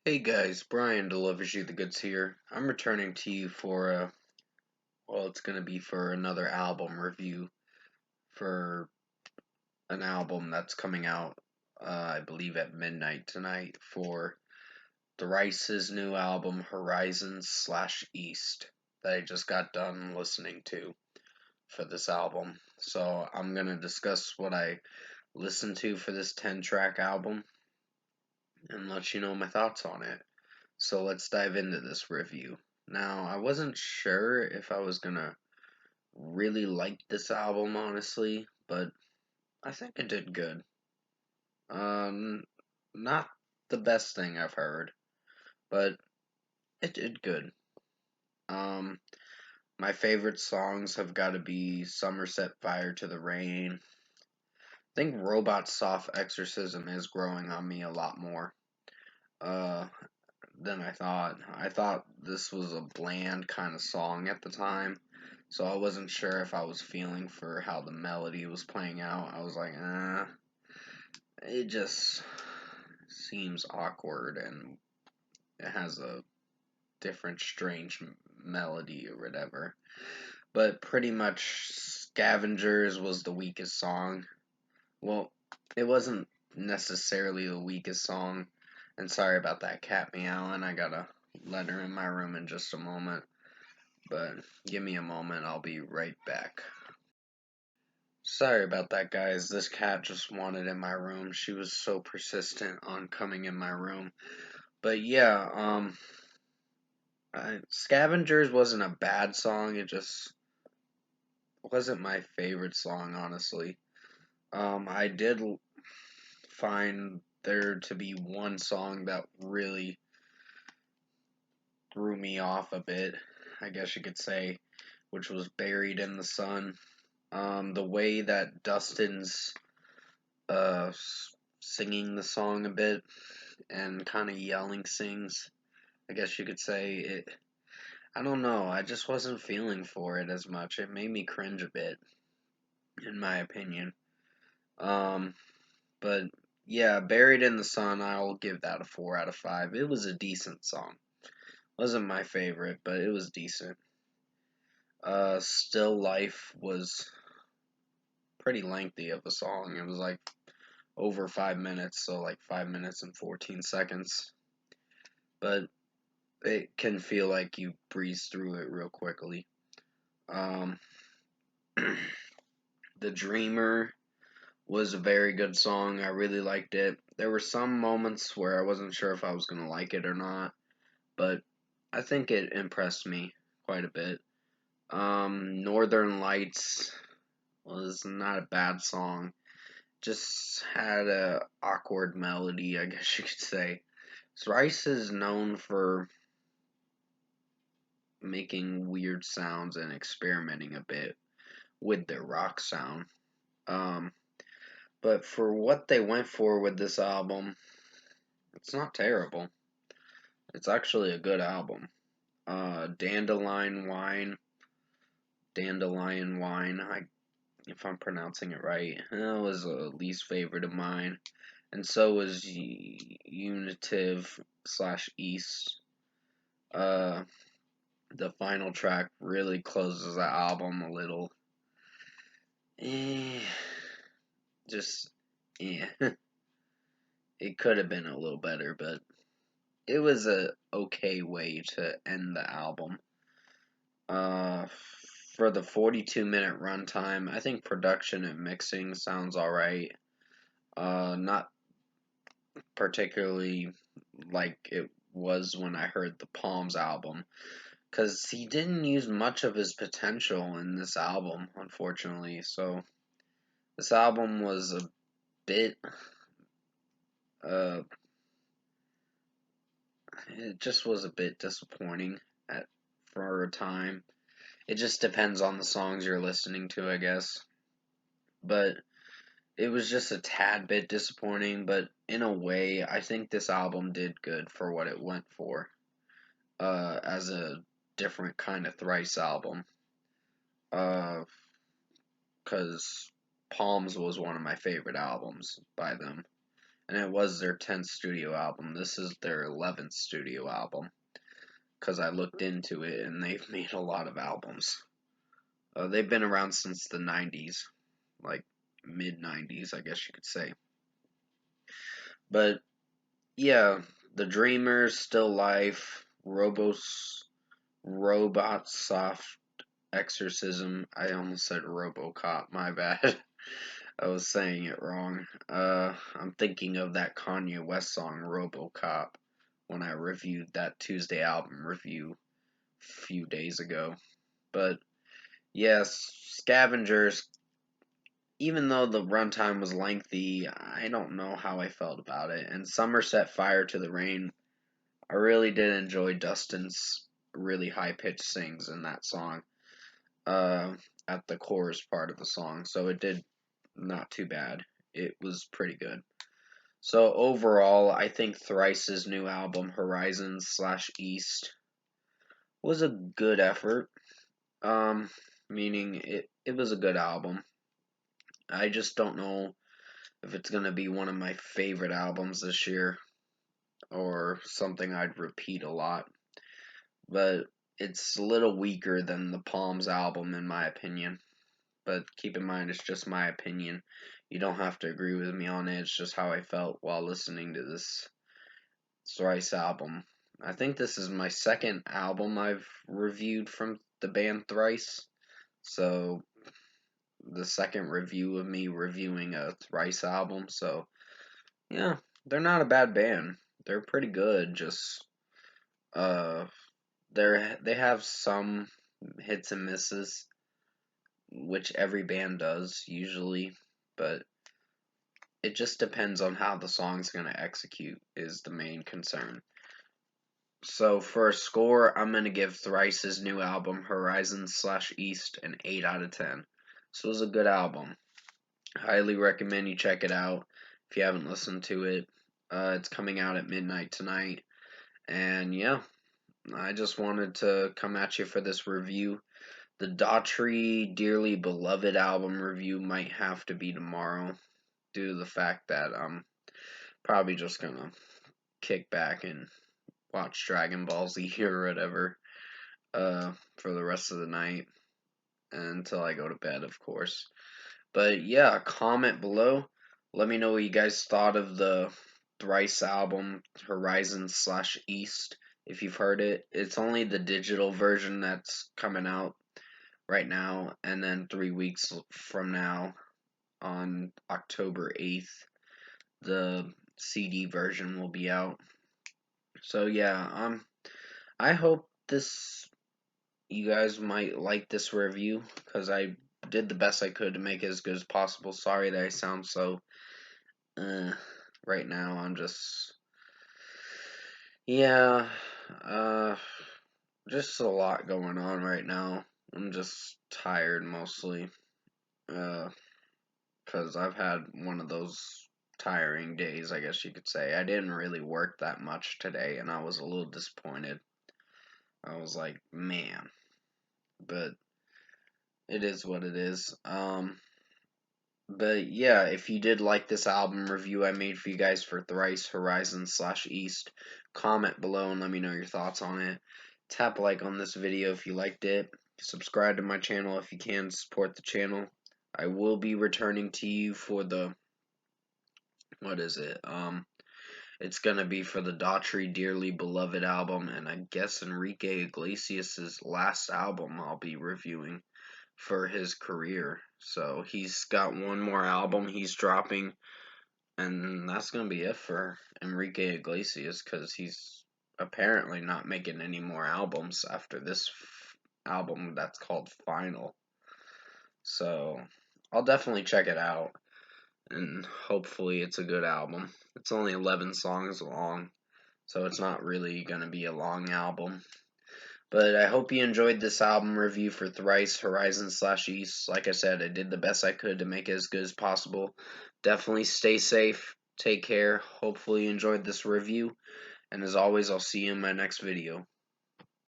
Hey guys, Brian delivers you the goods here. I'm returning to you for it's gonna be for another album review for an album that's coming out, I believe at midnight tonight for Thrice's new album Horizons/East that I just got done listening to for this album. So I'm gonna discuss what I listened to for this 10-track album and let you know my thoughts on it. So let's dive into this review. Now, I wasn't sure if I was gonna really like this album, honestly, but I think it did good. Um, Not the best thing I've heard, but it did good. Um, my favorite songs have got to be Somerset Fire to the Rain. I think Robot Soft Exorcism is growing on me a lot more. Uh, than I thought. I thought this was a bland kind of song at the time, so I wasn't sure if I was feeling for how the melody was playing out. I was like, it just seems awkward and it has a different strange melody or whatever. But pretty much Scavengers was the weakest song. Well, it wasn't necessarily the weakest song. And sorry about that cat meowing. I gotta let her in my room in just a moment. But give me a moment, I'll be right back. Sorry about that, guys. This cat just wanted in my room. She was so persistent on coming in my room. But yeah, Scavengers wasn't a bad song. It just wasn't my favorite song, honestly. I did find there to be one song that really threw me off a bit, I guess you could say, which was Buried in the Sun. The way that Dustin's uh, singing the song a bit and kind of yelling sings, I guess you could say it. I don't know. I just wasn't feeling for it as much. It made me cringe a bit, in my opinion. Um, but yeah, Buried in the Sun, I'll give that a 4 out of 5. It was a decent song. Wasn't my favorite, but it was decent. Still Life was pretty lengthy of a song. It was like over 5 minutes, so like 5 minutes and 14 seconds. But it can feel like you breeze through it real quickly. Um, The Dreamer was a very good song. I really liked it. There were some moments where I wasn't sure if I was going to like it or not, but I think it impressed me quite a bit. Northern Lights was not a bad song. Just had a awkward melody, I guess you could say. Thrice is known for making weird sounds and experimenting a bit with their rock sound. Um, but for what they went for with this album, it's not terrible. It's actually a good album. Dandelion Wine, Dandelion Wine, if I'm pronouncing it right, that was a least favorite of mine. And so was Unitive/East. Uh, the final track really closes the album a little. Eh, just, yeah. It could have been a little better, but it was a okay way to end the album. Uh, for the 42-minute runtime, I think production and mixing sounds alright. Not particularly like it was when I heard the Palms album, because he didn't use much of his potential in this album, unfortunately. So this album was a bit, uh, it just was a bit disappointing at for a time. It just depends on the songs you're listening to, I guess. But it was just a tad bit disappointing, but in a way, I think this album did good for what it went for. As a different kind of Thrice album. Because Palms was one of my favorite albums by them. and it was their 10th studio album. This is their 11th studio album, because I looked into it, and they've made a lot of albums. They've been around since the 90s, like mid-90s, I guess you could say. But yeah, The Dreamers, Still Life, Robot Soft Exorcism. I almost said Robocop, my bad. I was saying it wrong. I'm thinking of that Kanye West song, Robocop, when I reviewed that Tuesday album review a few days ago. But yes, Scavengers, even though the runtime was lengthy, I don't know how I felt about it. And Summer Set Fire to the Rain, I really did enjoy Dustin's really high pitched sings in that song at the chorus part of the song. So it did not too bad. It was pretty good. So overall, I think Thrice's new album, Horizons/East, was a good effort. Meaning it was a good album. I just don't know if it's gonna be one of my favorite albums this year or something I'd repeat a lot. But it's a little weaker than the Palms album in my opinion. But keep in mind, it's just my opinion. You don't have to agree with me on it. It's just how I felt while listening to this Thrice album. I think this is my second album I've reviewed from the band Thrice. So, the second review of me reviewing a Thrice album. So, yeah, they're not a bad band. They're pretty good. Just, they have some hits and misses, which every band does usually, but it just depends on how the song's going to execute is the main concern. So for a score, I'm going to give Thrice's new album, Horizons/East, an 8 out of 10. So it was a good album. Highly recommend you check it out if you haven't listened to it. It's coming out at midnight tonight. And yeah, I just wanted to come at you for this review. The Daughtry Dearly Beloved album review might have to be tomorrow due to the fact that I'm probably just going to kick back and watch Dragon Ball Z or whatever for the rest of the night until I go to bed, of course. But yeah, comment below. Let me know what you guys thought of the Thrice album, Horizons/East, if you've heard it. It's only the digital version that's coming out right now, and then 3 weeks from now, on October 8th, the CD version will be out. So yeah, I hope you guys might like this review, because I did the best I could to make it as good as possible. Sorry that I sound so right now. I'm just, yeah, just a lot going on right now. I'm just tired mostly, because I've had one of those tiring days, I guess you could say. I didn't really work that much today, and I was a little disappointed. I was like, man, but it is what it is. But yeah, if you did like this album review I made for you guys for Thrice, Horizons/East, comment below and let me know your thoughts on it. Tap like on this video if you liked it. Subscribe to my channel if you can, support the channel. I will be returning to you for the, what is it? It's gonna be for the Daughtry Dearly Beloved album, and I guess Enrique Iglesias' last album I'll be reviewing for his career. So he's got one more album he's dropping, and that's gonna be it for Enrique Iglesias, because he's apparently not making any more albums after this album that's called Final. So I'll definitely check it out, and hopefully it's a good album. It's only 11 songs long, so it's not really gonna be a long album. But I hope you enjoyed this album review for Thrice, Horizons/East. Like I said, I did the best I could to make it as good as possible. Definitely stay safe, take care. Hopefully you enjoyed this review. And as always, I'll see you in my next video.